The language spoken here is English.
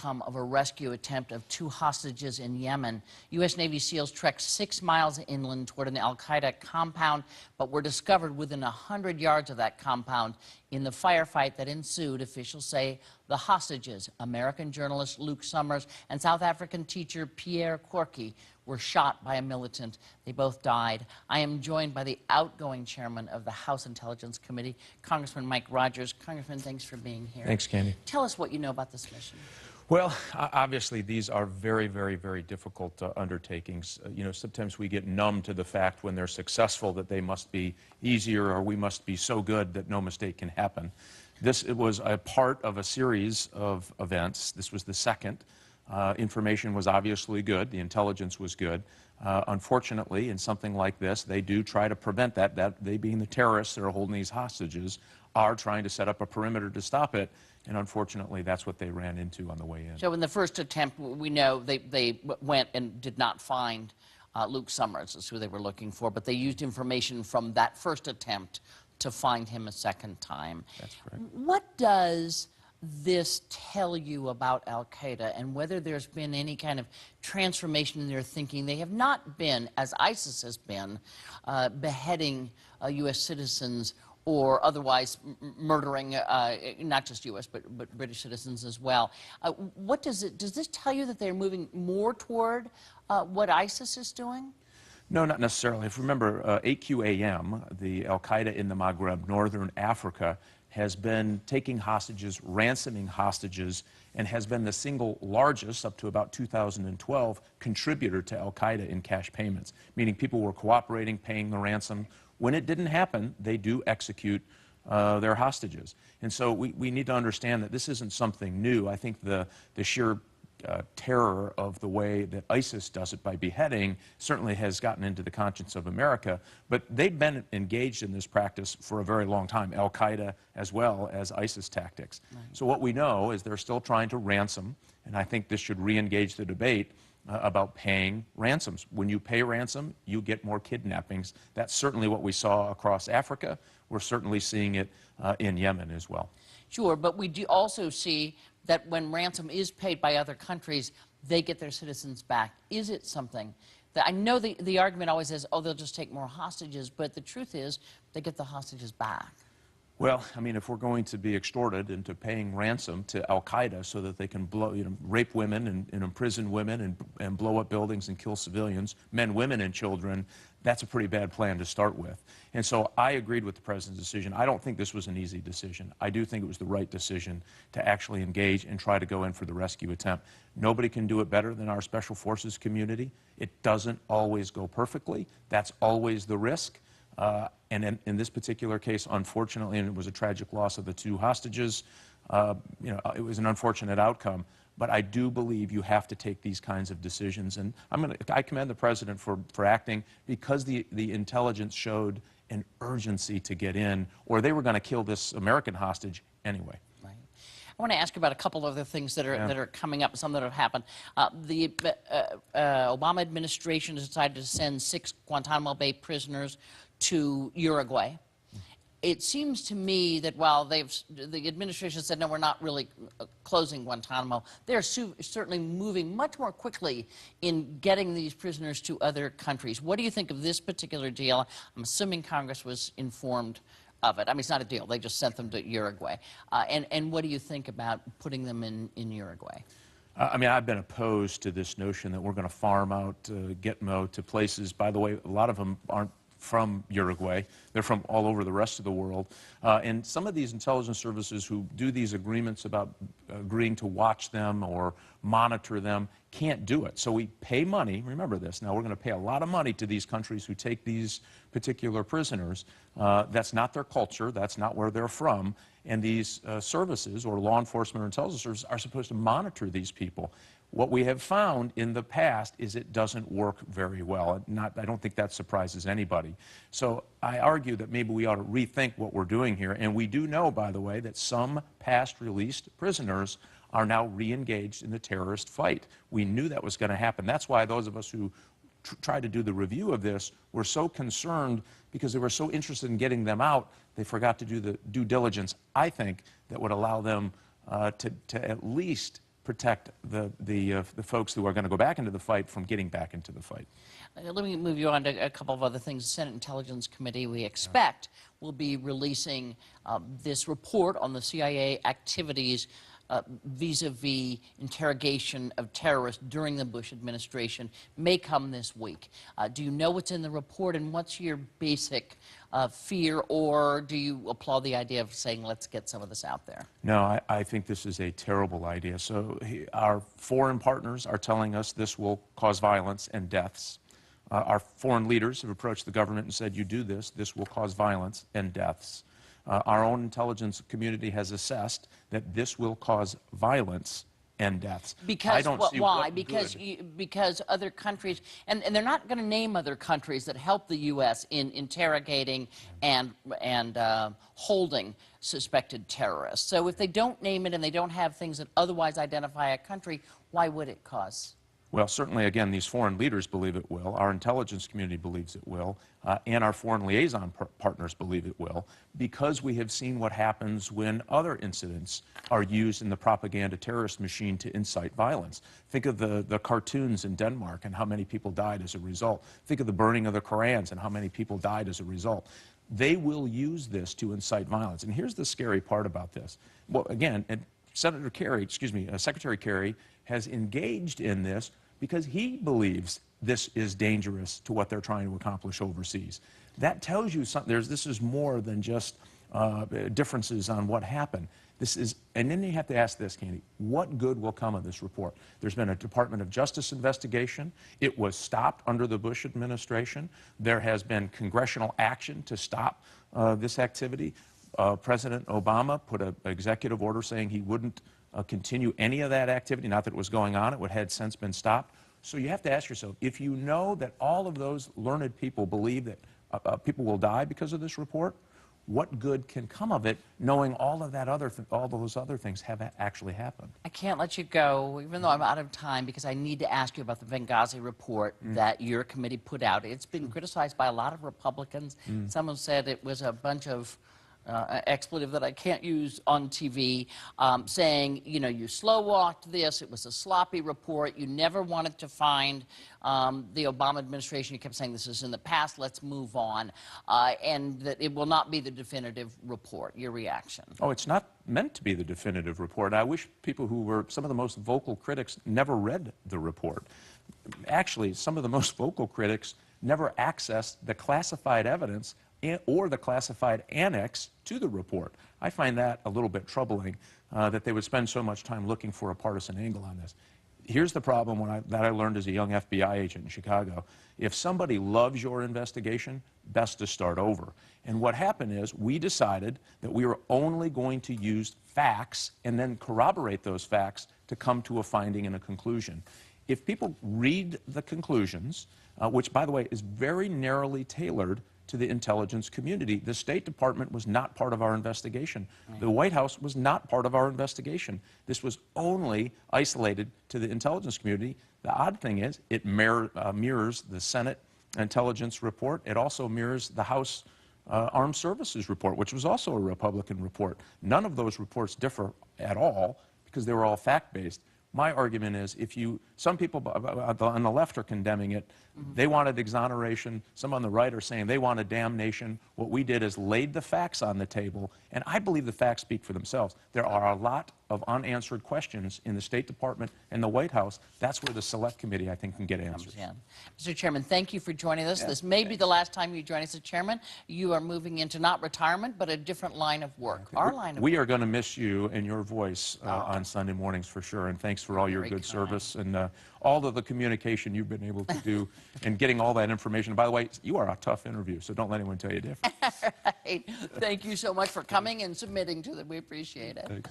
outcome of a rescue attempt of 2 hostages in Yemen. U.S. Navy SEALs trekked 6 miles inland toward an al-Qaeda compound, but were discovered within 100 yards of that compound. In the firefight that ensued, officials say the hostages, American journalist Luke Summers and South African teacher Pierre Corky, were shot by a militant. They both died. I am joined by the outgoing chairman of the House Intelligence Committee, Congressman Mike Rogers. Congressman, thanks for being here. Thanks, Candy. Tell us what you know about this mission. Well, obviously, these are very, very, very difficult undertakings. You know, sometimes we get numb to the fact when they're successful that they must be easier or we must be so good that no mistake can happen. It was a part of a series of events. This was the second. Information was obviously good. The intelligence was good. Unfortunately, in something like this, they do try to prevent that. They being the terrorists that are holding these hostages are trying to set up a perimeter to stop it. And unfortunately, that's what they ran into on the way in. So in the first attempt, we know they went and did not find Luke Summers, is who they were looking for, but they used information from that first attempt to find him a second time. That's correct. What does this tell you about al-Qaeda and whether there's been any kind of transformation in their thinking? They have not been, as ISIS has been, beheading U.S. citizens or otherwise murdering not just U.S. but British citizens as well. Does this tell you that they're moving more toward what ISIS is doing? No, not necessarily. If you remember, 8QAM, the al-Qaeda in the Maghreb, northern Africa, has been taking hostages, ransoming hostages, and has been the single largest, up to about 2012, contributor to al-Qaeda in cash payments, meaning people were cooperating, paying the ransom. When it didn't happen, they do execute their hostages. And so we need to understand that this isn't something new. I think the sheer terror of the way that ISIS does it by beheading certainly has gotten into the conscience of America, but they've been engaged in this practice for a very long time, al-Qaeda as well as ISIS tactics. Right. So what we know is they're still trying to ransom, and I think this should re-engage the debate about paying ransoms. When you pay ransom, you get more kidnappings. That's certainly what we saw across Africa. We're certainly seeing it in Yemen as well. Sure, but we do also see that when ransom is paid by other countries, they get their citizens back. Is it something that, I know the argument always is, oh, they'll just take more hostages, but the truth is they get the hostages back. Well, I mean, if we're going to be extorted into paying ransom to al-Qaeda so that they can rape women and imprison women and blow up buildings and kill civilians, men, women, and children, that's a pretty bad plan to start with. And so I agreed with the president's decision. I don't think this was an easy decision. I do think it was the right decision to actually engage and try to go in for the rescue attempt. Nobody can do it better than our special forces community. It doesn't always go perfectly. That's always the risk. And in this particular case, unfortunately, and it was a tragic loss of the 2 hostages, you know, it was an unfortunate outcome. But I do believe you have to take these kinds of decisions. And I commend the president for acting, because the intelligence showed an urgency to get in, or they were going to kill this American hostage anyway. Right. I want to ask about a couple of other things that are coming up, some that have happened. The Obama administration has decided to send 6 Guantanamo Bay prisoners to Uruguay. It seems to me that while the administration said, no, we're not really closing Guantanamo, they're certainly moving much more quickly in getting these prisoners to other countries. What do you think of this particular deal? I'm assuming Congress was informed of it. I mean, it's not a deal. They just sent them to Uruguay. And what do you think about putting them in Uruguay? I mean, I've been opposed to this notion that we're going to farm out Gitmo to places. By the way, a lot of them aren't from Uruguay. They're from all over the rest of the world. And some of these intelligence services who do these agreements about agreeing to watch them or monitor them can't do it. So we pay money. Remember this. Now, we're going to pay a lot of money to these countries who take these particular prisoners. That's not their culture. That's not where they're from. And these services, or law enforcement or intelligence services, are supposed to monitor these people. What we have found in the past is it doesn't work very well. I don't think that surprises anybody. So I argue that maybe we ought to rethink what we're doing here. And we do know, by the way, that some past released prisoners are now re-engaged in the terrorist fight. We knew that was going to happen. That's why those of us who tried to do the review of this were so concerned, because they were so interested in getting them out, they forgot to do the due diligence, I think, that would allow them to at least protect the folks who are going to go back into the fight from getting back into the fight. Let me move you on to a couple of other things. The Senate Intelligence Committee, we expect, will be releasing this report on the CIA activities vis-a-vis interrogation of terrorists during the Bush administration, may come this week. Do you know what's in the report, and what's your basic fear, or do you applaud the idea of saying, let's get some of this out there? No, I think this is a terrible idea. So our foreign partners are telling us this will cause violence and deaths. Our foreign leaders have approached the government and said, you do this, this will cause violence and deaths. Our own intelligence community has assessed that this will cause violence and deaths. Because why? Because other countries, and they're not going to name other countries that help the U.S. in interrogating and holding suspected terrorists. So if they don't name it and they don't have things that otherwise identify a country, why would it cause? Well, certainly, again, these foreign leaders believe it will, our intelligence community believes it will, and our foreign liaison partners believe it will, because we have seen what happens when other incidents are used in the propaganda terrorist machine to incite violence. Think of the cartoons in Denmark and how many people died as a result. Think of the burning of the Korans and how many people died as a result. They will use this to incite violence. And here's the scary part about this. Well, again, Secretary Kerry has engaged in this because he believes this is dangerous to what they're trying to accomplish overseas. That tells you something. This is more than just differences on what happened. This is, and then you have to ask this, Candy, what good will come of this report? There's been a Department of Justice investigation. It was stopped under the Bush administration. There has been congressional action to stop this activity. President Obama put an executive order saying he wouldn't continue any of that activity, not that it was going on, it had since been stopped. So you have to ask yourself, if you know that all of those learned people believe that people will die because of this report, what good can come of it, knowing all of that all those other things have actually happened? I can't let you go, even though I'm out of time, because I need to ask you about the Benghazi report that your committee put out. It's been criticized by a lot of Republicans. Some have said it was a bunch of expletive that I can't use on TV, saying, you know, you slow-walked this, it was a sloppy report, you never wanted to find the Obama administration, you kept saying this is in the past, let's move on, and that it will not be the definitive report. Your reaction? Oh, it's not meant to be the definitive report. I wish people who were some of the most vocal critics never read the report. Actually, some of the most vocal critics never accessed the classified evidence or the classified annex to the report. I find that a little bit troubling, that they would spend so much time looking for a partisan angle on this. Here's the problem that I learned as a young FBI agent in Chicago. If somebody loves your investigation, best to start over. And what happened is we decided that we were only going to use facts and then corroborate those facts to come to a finding and a conclusion. If people read the conclusions, which, by the way, is very narrowly tailored to the intelligence community. The State Department was not part of our investigation. The White House was not part of our investigation. This was only isolated to the intelligence community. The odd thing is it mirrors the Senate intelligence report. It also mirrors the House Armed Services report, which was also a Republican report. None of those reports differ at all because they were all fact-based. My argument is, some people on the left are condemning it. They wanted exoneration. Some on the right are saying they wanted damnation. What we did is laid the facts on the table, and I believe the facts speak for themselves. There are a lot of unanswered questions in the State Department and the White House. That's where the Select Committee, I think, can get answers. Mr. Chairman, thank you for joining us. This may be the last time you join us as Chairman. You are moving into not retirement, but a different line of work. We are going to miss you and your voice on Sunday mornings for sure, and thanks for all your good service and all of the communication you've been able to do and getting all that information. By the way, you are a tough interview, so don't let anyone tell you different. Right. Thank you so much for coming and submitting to them. We appreciate it.